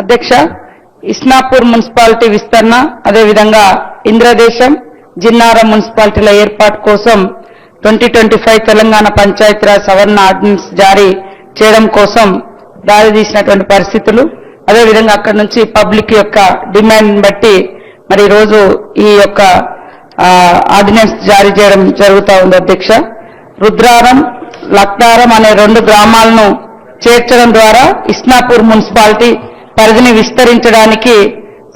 అధ్యక్ష, ఇస్నాపూర్ మున్సిపాలిటీ విస్తరణ, అదేవిధంగా ఇంద్రదేశం, జిన్నారం మున్సిపాలిటీల ఏర్పాటు కోసం 2025 తెలంగాణ పంచాయతీరాజ్ సవరణ ఆర్డినెన్స్ జారీ చేయడం కోసం దారితీసినటువంటి పరిస్థితులు, అదేవిధంగా అక్కడి నుంచి పబ్లిక్ యొక్క డిమాండ్ బట్టి మరి ఈరోజు ఈ యొక్క ఆర్డినెన్స్ జారీ చేయడం జరుగుతూ ఉంది. అధ్యక్ష, రుద్రారం, లక్దారం అనే 2 గ్రామాలను చేర్చడం ద్వారా ఇస్నాపూర్ మున్సిపాలిటీ పరిధిని విస్తరించడానికి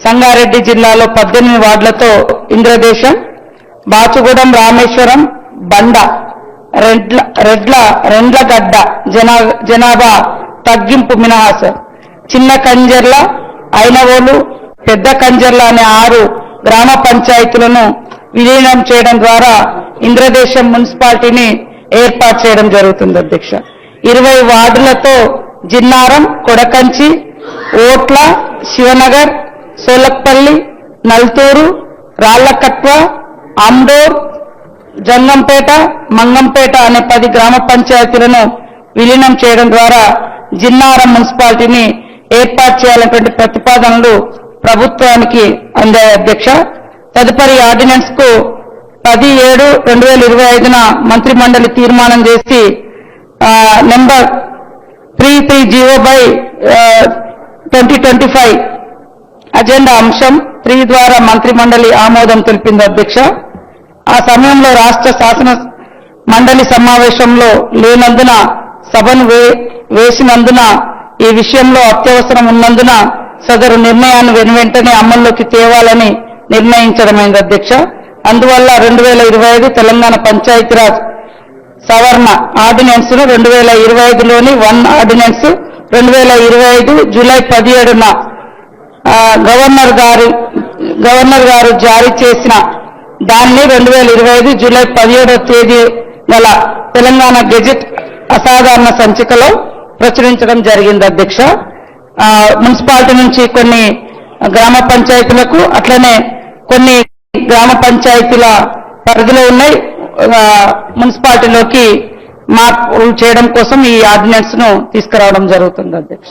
సంగారెడ్డి జిల్లాలో 18 వార్డులతో ఇంద్రదేశం, బాచుగూడెం, రామేశ్వరం, బండ, రెండ్లగడ్డ జనాభా తగ్గింపు మినహాస చిన్న కంజర్ల, ఐనవోలు, పెద్ద కంజర్ల అనే 6 గ్రామ పంచాయతీలను విలీనం చేయడం ద్వారా ఇంద్రదేశం మున్సిపాలిటీని ఏర్పాటు చేయడం జరుగుతుంది. అధ్యక్ష, 20 వార్డులతో జిన్నారం, కొడకంచి, ఓట్ల, శివనగర్, సోలక్పల్లి, నల్తూరు, రాళ్లకట్వ, ఆమ్డోర్, జంగంపేట, మంగంపేట అనే 10 గ్రామ పంచాయతీలను విలీనం చేయడం ద్వారా జిన్నారం మున్సిపాలిటీని ఏర్పాటు చేయాలనేటువంటి ప్రతిపాదనలు ప్రభుత్వానికి అందాయి. అధ్యక్ష, తదుపరి ఆర్డినెన్స్ కు 10/7/2025న మంత్రిమండలి తీర్మానం చేసి నెంబర్ 33/2025 అజెండా అంశం 3 ద్వారా మంత్రిమండలి ఆమోదం తెలిపింది. అధ్యక్ష, ఆ సమయంలో రాష్ట్ర శాసన మండలి సమావేశంలో లేనందున, సభను వేసినందున, ఈ విషయంలో అత్యవసరం ఉన్నందున సదరు నిర్ణయాన్ని వెనువెంటనే అమల్లోకి తేవాలని నిర్ణయించడమైంది. అధ్యక్ష, అందువల్ల 2025 తెలంగాణ పంచాయతీరాజ్ సవరణ ఆర్డినెన్స్ ను 2025లోని 1 ఆర్డినెన్స్ 2025 జూలై 17న గవర్నర్ గారు జారీ చేసిన దాన్ని 2025 జూలై 17వ తేదీ గల తెలంగాణ గెజెట్ అసాధారణ సంచికలో ప్రచురించడం జరిగింది. అధ్యక్ష, మున్సిపాలిటీ నుంచి కొన్ని గ్రామ పంచాయతీలకు, అట్లనే కొన్ని గ్రామ పంచాయతీల పరిధిలో ఉన్నాయి మున్సిపాలిటీలోకి మార్పులు చేయడం కోసం ఈ ఆర్డినెన్స్ ను తీసుకురావడం జరుగుతుంది. అధ్యక్ష.